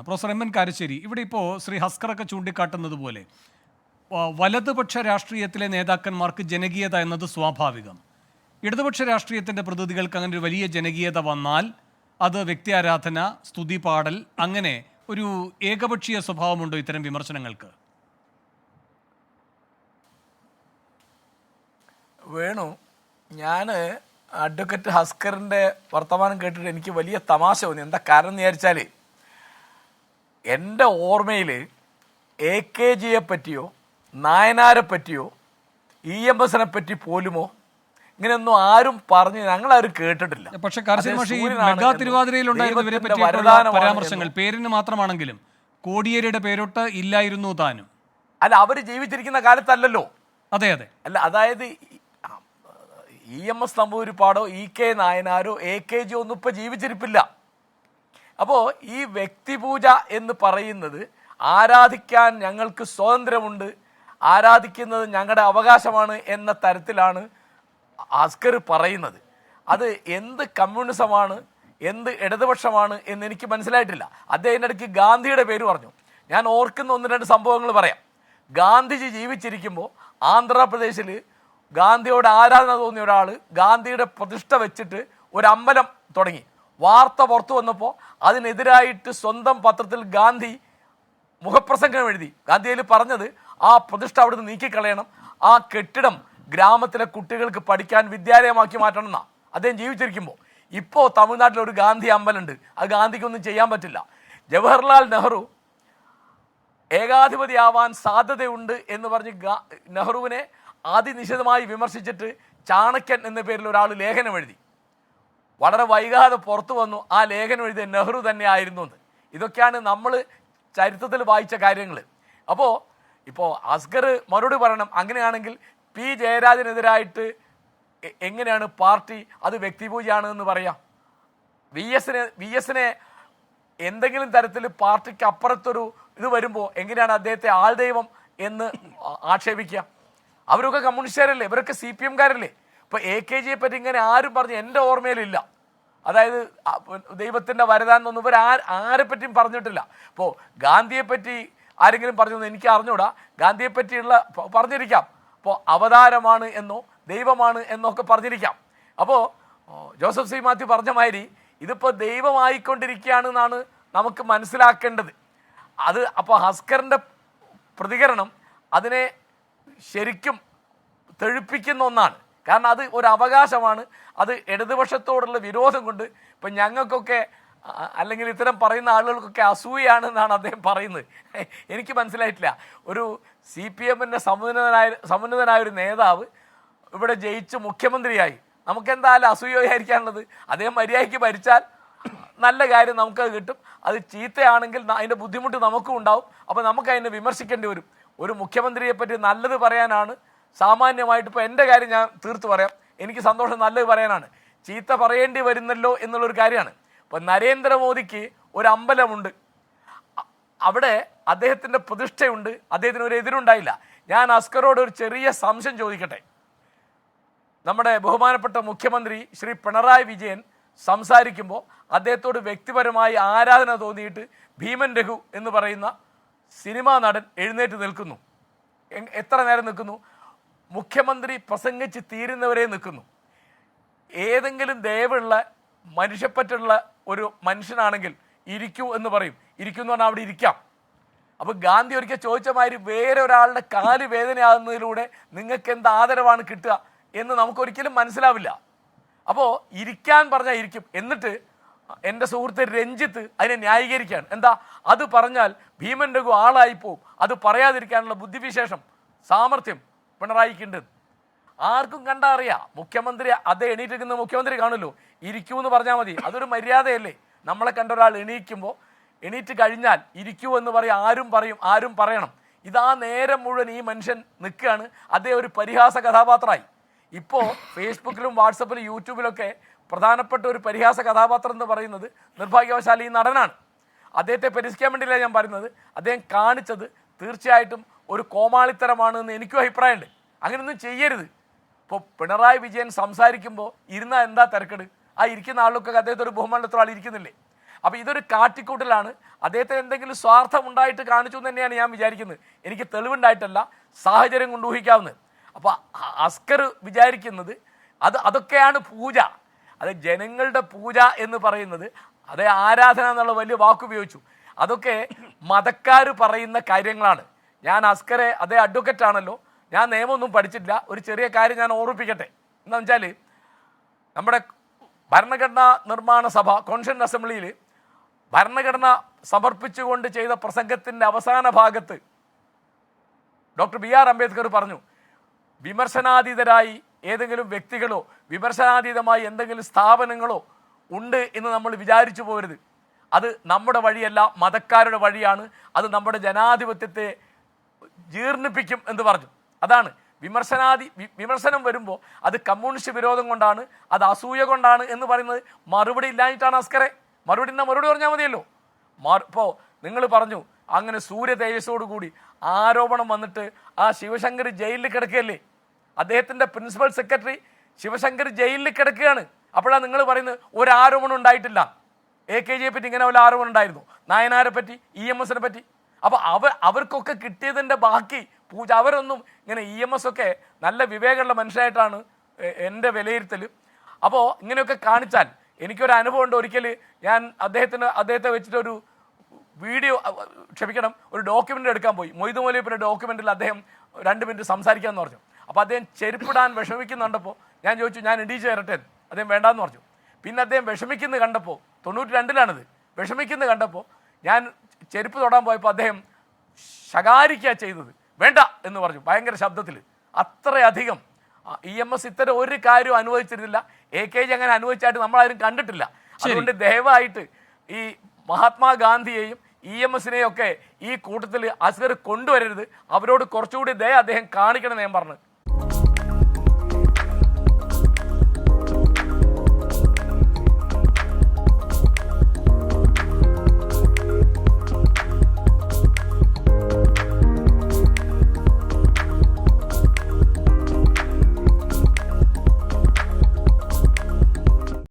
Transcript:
Professor M N Karassery, ഇവിടെ ഇപ്പോൾ ശ്രീ ഹസ്കറൊക്കെ ചൂണ്ടിക്കാട്ടുന്നത് പോലെ വലതുപക്ഷ രാഷ്ട്രീയത്തിലെ നേതാക്കന്മാർക്ക് ജനകീയത എന്നത് സ്വാഭാവികം. ഇടതുപക്ഷ രാഷ്ട്രീയത്തിൻ്റെ പ്രതിനിധികൾക്ക് അങ്ങനെ ഒരു വലിയ ജനകീയത വന്നാൽ അത് വ്യക്തി ആരാധന, സ്തുതി പാടൽ, അങ്ങനെ ഒരു ഏകപക്ഷീയ സ്വഭാവമുണ്ടോ ഇത്തരം വിമർശനങ്ങൾക്ക്? വേണു, ഞാൻ അഡ്വക്കേറ്റ് ഹസ്കറിൻ്റെ വർത്തമാനം കേട്ടിട്ട് എനിക്ക് വലിയ തമാശ തോന്നി. എന്താ കാരണം എന്ന് വിചാരിച്ചാൽ, എൻ്റെ ഓർമ്മയിൽ AKG പറ്റിയോ നായനാരെ പറ്റിയോ EMS പറ്റി പോലുമോ ഇങ്ങനെയൊന്നും ആരും പറഞ്ഞ് ഞങ്ങളാരും കേട്ടിട്ടില്ല. പക്ഷേ മെഗാ തിരുവാതിരയിലുണ്ടായിരുന്നവരെ പറ്റി പരാമർശങ്ങൾ പേരിന് മാത്രമാണെങ്കിലും കോടിയേരിയുടെ പേരൊട്ട് ഇല്ലായിരുന്നു താനും. അല്ല, അവർ ജീവിച്ചിരിക്കുന്ന കാലത്തല്ലല്ലോ. അതെ അതെ അല്ല, അതായത് EMS നമ്പൂതിരിപ്പാടോ EK നായനാരോ AKG ഒന്നും ഇപ്പം ജീവിച്ചിരിപ്പില്ല. അപ്പോൾ ഈ വ്യക്തിപൂജ എന്ന് പറയുന്നത് ആരാധിക്കാൻ ഞങ്ങൾക്ക് സ്വാതന്ത്ര്യമുണ്ട്, ആരാധിക്കുന്നത് ഞങ്ങളുടെ അവകാശമാണ് എന്ന തരത്തിലാണ് ഹസ്കർ പറയുന്നത്. അത് എന്ത് കമ്മ്യൂണിസമാണ്, എന്ത് ഇടതുപക്ഷമാണ് എന്ന് എനിക്ക് മനസ്സിലായിട്ടില്ല. അദ്ദേഹത്തിൻ്റെ ഇടയ്ക്ക് ഗാന്ധിയുടെ പേര് പറഞ്ഞു. ഞാൻ ഓർക്കുന്ന 1-2 സംഭവങ്ങൾ പറയാം. ഗാന്ധിജി ജീവിച്ചിരിക്കുമ്പോൾ ആന്ധ്രാപ്രദേശിൽ ഗാന്ധിയോട് ആരാധന തോന്നിയ ഒരാൾ ഗാന്ധിയുടെ പ്രതിഷ്ഠ വെച്ചിട്ട് ഒരു അമ്പലം തുടങ്ങി. വാർത്ത പുറത്തു വന്നപ്പോൾ അതിനെതിരായിട്ട് സ്വന്തം പത്രത്തിൽ ഗാന്ധി മുഖപ്രസംഗം എഴുതി. ഗാന്ധിയിൽ പറഞ്ഞത് ആ പ്രതിഷ്ഠ അവിടുന്ന് നീക്കിക്കളയണം, ആ കെട്ടിടം ഗ്രാമത്തിലെ കുട്ടികൾക്ക് പഠിക്കാൻ വിദ്യാലയമാക്കി മാറ്റണം എന്നാണ് അദ്ദേഹം ജീവിച്ചിരിക്കുമ്പോൾ. ഇപ്പോൾ തമിഴ്നാട്ടിലൊരു ഗാന്ധി അമ്പലമുണ്ട്, അത് ഗാന്ധിക്കൊന്നും ചെയ്യാൻ പറ്റില്ല. ജവഹർലാൽ നെഹ്റു ഏകാധിപതിയാവാൻ സാധ്യതയുണ്ട് എന്ന് പറഞ്ഞ് നെഹ്റുവിനെ അതിനിശിതമായി വിമർശിച്ചിട്ട് ചാണക്യൻ എന്ന പേരിൽ ഒരാൾ ലേഖനം എഴുതി. വളരെ വൈകാതെ പുറത്തു വന്നു ആ ലേഖനം എഴുതിയ നെഹ്റു തന്നെ ആയിരുന്നു എന്ന്. ഇതൊക്കെയാണ് നമ്മൾ ചരിത്രത്തിൽ വായിച്ച കാര്യങ്ങൾ. ഇപ്പോൾ അസ്ഗർ മറുപടി പറയണം. അങ്ങനെയാണെങ്കിൽ P ജയരാജനെതിരായിട്ട് എങ്ങനെയാണ് പാർട്ടി അത് വ്യക്തിപൂജയാണ് എന്ന് പറയാം? വി എസിനെ എന്തെങ്കിലും തരത്തിൽ പാർട്ടിക്ക് അപ്പുറത്തൊരു ഇത് വരുമ്പോൾ എങ്ങനെയാണ് അദ്ദേഹത്തെ ആൾദൈവം എന്ന് ആക്ഷേപിക്കുക? അവരൊക്കെ കമ്മ്യൂണിസ്റ്റുകാരല്ലേ, ഇവരൊക്കെ CPM-കാരല്ലേ. ഇപ്പോൾ AKG പറ്റി ഇങ്ങനെ ആരും പറഞ്ഞു എൻ്റെ ഓർമ്മയിലില്ല. അതായത് ദൈവത്തിൻ്റെ വരദാനം എന്നൊന്നും ഇവർ ആരെ പറ്റിയും പറഞ്ഞിട്ടില്ല. ഇപ്പോൾ ഗാന്ധിയെപ്പറ്റി ആരെങ്കിലും പറഞ്ഞതെന്ന് എനിക്ക് അറിഞ്ഞൂടാ. ഗാന്ധിയെപ്പറ്റിയുള്ള പറഞ്ഞിരിക്കാം, ഇപ്പോൾ അവതാരമാണ് എന്നോ ദൈവമാണ് എന്നൊക്കെ പറഞ്ഞിരിക്കാം. അപ്പോൾ ജോസഫ് സി മാത്യു പറഞ്ഞ മാതിരി ഇതിപ്പോൾ ദൈവമായിക്കൊണ്ടിരിക്കുകയാണെന്നാണ് നമുക്ക് മനസ്സിലാക്കേണ്ടത്. അപ്പോൾ ഹസ്കറിൻ്റെ പ്രതികരണം അതിനെ ശരിക്കും തെളിപ്പിക്കുന്ന ഒന്നാണ്. കാരണം അത് ഒരു അവകാശമാണ്. അത് ഇടതുപക്ഷത്തോടുള്ള വിരോധം കൊണ്ട് ഇപ്പം ഞങ്ങൾക്കൊക്കെ അല്ലെങ്കിൽ ഇത്തരം പറയുന്ന ആളുകൾക്കൊക്കെ അസൂയാണെന്നാണ് അദ്ദേഹം പറയുന്നത്. എനിക്ക് മനസ്സിലായിട്ടില്ല. ഒരു CPM-ൻ്റെ സമുന്നതനായ ഒരു നേതാവ് ഇവിടെ ജയിച്ച് മുഖ്യമന്ത്രിയായി നമുക്കെന്തായാലും അസൂയായിരിക്കാനുള്ളത്. അദ്ദേഹം മര്യാദയ്ക്ക് ഭരിച്ചാൽ നല്ല കാര്യം നമുക്കത് കിട്ടും. അത് ചീത്തയാണെങ്കിൽ അതിൻ്റെ ബുദ്ധിമുട്ട് നമുക്കും ഉണ്ടാവും. അപ്പോൾ നമുക്ക് അതിനെ വിമർശിക്കേണ്ടി വരും. ഒരു മുഖ്യമന്ത്രിയെ പറ്റി നല്ലത് പറയാനാണ് സാമാന്യമായിട്ട്. ഇപ്പോൾ എൻ്റെ കാര്യം ഞാൻ തീർത്ത് പറയാം, എനിക്ക് സന്തോഷം നല്ലത് പറയാനാണ്. ചീത്ത പറയേണ്ടി വരുന്നല്ലോ എന്നുള്ളൊരു കാര്യമാണ്. ഇപ്പോൾ നരേന്ദ്രമോദിക്ക് ഒരു അമ്പലമുണ്ട്, അവിടെ അദ്ദേഹത്തിൻ്റെ പ്രതിഷ്ഠയുണ്ട്, അദ്ദേഹത്തിന് ഒരു എതിരുണ്ടായില്ല. ഞാൻ അസ്കറോട് ഒരു ചെറിയ സംശയം ചോദിക്കട്ടെ. നമ്മുടെ ബഹുമാനപ്പെട്ട മുഖ്യമന്ത്രി ശ്രീ പിണറായി വിജയൻ സംസാരിക്കുമ്പോൾ അദ്ദേഹത്തോട് വ്യക്തിപരമായി ആരാധന തോന്നിയിട്ട് ഭീമൻ രഘു എന്ന് പറയുന്ന സിനിമാ നടൻ എഴുന്നേറ്റ് നിൽക്കുന്നു. എത്ര നേരം നിൽക്കുന്നു? മുഖ്യമന്ത്രി പ്രസംഗിച്ച് തീരുന്നവരെ നിൽക്കുന്നു. ഏതെങ്കിലും ദയവുള്ള മനുഷ്യപ്പറ്റുള്ള ഒരു മനുഷ്യനാണെങ്കിൽ ഇരിക്കൂ എന്ന് പറയും. ഇരിക്കും എന്ന് പറഞ്ഞാൽ അവിടെ ഇരിക്കാം. അപ്പോൾ ഗാന്ധി ഒരിക്കൽ ചോദിച്ച മാതിരി വേറെ ഒരാളുടെ കാല് വേദനയാകുന്നതിലൂടെ നിങ്ങൾക്ക് എന്ത് ആദരവാണ് കിട്ടുക എന്ന് നമുക്കൊരിക്കലും മനസ്സിലാവില്ല. അപ്പോൾ ഇരിക്കാൻ പറഞ്ഞാൽ ഇരിക്കും. എന്നിട്ട് എൻ്റെ സുഹൃത്ത് രഞ്ജിത്ത് അതിനെ ന്യായീകരിക്കുകയാണ്. എന്താ അത് പറഞ്ഞാൽ ഭീമൻ രഘു ആളായിപ്പോവും, അത് പറയാതിരിക്കാനുള്ള ബുദ്ധിവിശേഷം സാമർഥ്യം പിണറായിക്കുണ്ട്. ആർക്കും കണ്ടാ അറിയാം. മുഖ്യമന്ത്രി അതേ എണീറ്റിരിക്കുന്ന മുഖ്യമന്ത്രി കാണുമല്ലോ, ഇരിക്കൂ എന്ന് പറഞ്ഞാൽ മതി. അതൊരു മര്യാദയല്ലേ? നമ്മളെ കണ്ട ഒരാൾ എണീക്കുമ്പോൾ എണീറ്റ് കഴിഞ്ഞാൽ ഇരിക്കൂ എന്ന് പറയും, ആരും പറയണം. ഇതാ നേരം മുഴുവൻ ഈ മനുഷ്യൻ നിൽക്കുകയാണ്. അതേ ഒരു പരിഹാസ കഥാപാത്രമായി. ഇപ്പോൾ ഫേസ്ബുക്കിലും വാട്സപ്പിലും യൂട്യൂബിലൊക്കെ പ്രധാനപ്പെട്ട ഒരു പരിഹാസ കഥാപാത്രം എന്ന് പറയുന്നത് നിർഭാഗ്യവശാൽ ഈ നടനാണ്. അദ്ദേഹത്തെ പരിഹസിക്കാൻ വേണ്ടിയില്ല ഞാൻ പറയുന്നത്. അദ്ദേഹം കാണിച്ചത് തീർച്ചയായിട്ടും ഒരു കോമാളിത്തരമാണ് എന്ന് എനിക്കും അഭിപ്രായമുണ്ട്. അങ്ങനെയൊന്നും ചെയ്യരുത്. ഇപ്പോൾ പിണറായി വിജയൻ സംസാരിക്കുമ്പോൾ ഇരുന്നാൽ എന്താ തിരക്കട്? ആ ഇരിക്കുന്ന ആളുകൾക്ക് അദ്ദേഹത്തെ ഒരു ബഹുമാനത്തോടെ ആൾ ഇരിക്കുന്നില്ലേ? അപ്പോൾ ഇതൊരു കാട്ടിക്കൂട്ടലാണ്. അദ്ദേഹത്തിന് എന്തെങ്കിലും സ്വാർത്ഥം ഉണ്ടായിട്ട് കാണിച്ചു എന്ന് തന്നെയാണ് ഞാൻ വിചാരിക്കുന്നത്. എനിക്ക് തെളിവുണ്ടായിട്ടല്ല, സാഹചര്യം കൊണ്ട് ഊഹിക്കാവുന്നത്. അപ്പോൾ അസ്കർ വിചാരിക്കുന്നത് അതൊക്കെയാണ് പൂജ. അത് ജനങ്ങളുടെ പൂജ എന്ന് പറയുന്നത് അതേ ആരാധന എന്നുള്ള വലിയ വാക്കുപയോഗിച്ചു. അതൊക്കെ മതക്കാർ പറയുന്ന കാര്യങ്ങളാണ്. ഞാൻ അസ്കറെ, അതേ അഡ്വക്കറ്റ് ആണല്ലോ, ഞാൻ നിയമമൊന്നും പഠിച്ചിട്ടില്ല. ഒരു ചെറിയ കാര്യം ഞാൻ ഓർമ്മിപ്പിക്കട്ടെ. എന്താണെന്ന് വെച്ചാൽ നമ്മുടെ ഭരണഘടനാ നിർമ്മാണ സഭ കോൺസ്റ്റിറ്റ്യൂഷൻ അസംബ്ലിയിൽ ഭരണഘടന സമർപ്പിച്ചുകൊണ്ട് ചെയ്ത പ്രസംഗത്തിൻ്റെ അവസാന ഭാഗത്ത് ഡോക്ടർ BR അംബേദ്കർ പറഞ്ഞു, വിമർശനാതീതരായി ഏതെങ്കിലും വ്യക്തികളോ വിമർശനാതീതമായി എന്തെങ്കിലും സ്ഥാപനങ്ങളോ ഉണ്ട് എന്ന് നമ്മൾ വിചാരിച്ചു പോരുത്. അത് നമ്മുടെ വഴിയല്ല, മതക്കാരുടെ വഴിയാണ്. അത് നമ്മുടെ ജനാധിപത്യത്തെ ജീർണിപ്പിക്കും എന്ന് പറഞ്ഞു. അതാണ് വിമർശനം വരുമ്പോൾ അത് കമ്മ്യൂണിസ്റ്റ് വിരോധം കൊണ്ടാണ്, അത് അസൂയ കൊണ്ടാണ് എന്ന് പറയുന്നത് മറുപടി ഇല്ലാഞ്ഞിട്ടാണ് അസ്കറെ. മറുപടി പറഞ്ഞാൽ മതിയല്ലോ. ഇപ്പോൾ നിങ്ങൾ പറഞ്ഞു അങ്ങനെ സൂര്യ തേജസ്സോടു കൂടി ആരോപണം വന്നിട്ട് ആ ശിവശങ്കർ ജയിലിൽ കിടക്കുകയല്ലേ, അദ്ദേഹത്തിൻ്റെ പ്രിൻസിപ്പൽ സെക്രട്ടറി ശിവശങ്കർ ജയിലിൽ കിടക്കുകയാണ്. അപ്പോഴാണ് നിങ്ങൾ പറയുന്നത് ഒരാരോപണം ഉണ്ടായിട്ടില്ല. AKGയെ പറ്റി ഇങ്ങനെ വല്ല ആരോപണം ഉണ്ടായിരുന്നു, നായനാരെ പറ്റി, EMSനെ പറ്റി. അപ്പോൾ അവർക്കൊക്കെ കിട്ടിയതിൻ്റെ ബാക്കി പൂജ. അവരൊന്നും ഇങ്ങനെ EMS ഒക്കെ നല്ല വിവേകമുള്ള മനുഷ്യരായിട്ടാണ് എൻ്റെ വിലയിരുത്തൽ. അപ്പോൾ ഇങ്ങനെയൊക്കെ കാണിച്ചാൽ എനിക്കൊരു അനുഭവം ഉണ്ട്. ഒരിക്കൽ ഞാൻ അദ്ദേഹത്തെ വെച്ചിട്ടൊരു വീഡിയോ, ഒരു ഡോക്യുമെൻ്റ് എടുക്കാൻ പോയി. മൊയ്തു മൗലവിയുടെ ഡോക്യുമെൻറ്റിൽ അദ്ദേഹം 2 മിനിറ്റ് സംസാരിക്കാമെന്ന് പറഞ്ഞു. അപ്പോൾ അദ്ദേഹം ചെരുപ്പിടാൻ വിഷമിക്കുന്നുണ്ടപ്പോൾ ഞാൻ ചോദിച്ചു, ഞാൻ ഇടിച്ചു തരട്ടെ? അദ്ദേഹം വേണ്ടാന്ന് പറഞ്ഞു. പിന്നെ അദ്ദേഹം വിഷമിക്കുന്നത് കണ്ടപ്പോൾ, 92-ലാണിത്, വിഷമിക്കുന്നത് കണ്ടപ്പോൾ ഞാൻ ചെരുപ്പ് തൊടാൻ പോയപ്പോൾ അദ്ദേഹം ശകാരിക്കുക ചെയ്തത്. വേണ്ട എന്ന് പറഞ്ഞു ഭയങ്കര ശബ്ദത്തിൽ. അത്രയധികം EMS ഇത്തരം ഒരു കാര്യവും അനുവദിച്ചിരുന്നില്ല. AKG അങ്ങനെ അനുവദിച്ചായിട്ട് നമ്മളാരും കണ്ടിട്ടില്ല. അതുകൊണ്ട് ദയവായിട്ട് ഈ മഹാത്മാഗാന്ധിയെയും EMSനെയും ഒക്കെ ഈ കൂട്ടത്തിൽ അസ്കർ കൊണ്ടുവരരുത്. അവരോട് കുറച്ചുകൂടി ദയ അദ്ദേഹം കാണിക്കണം ഞാൻ പറഞ്ഞു.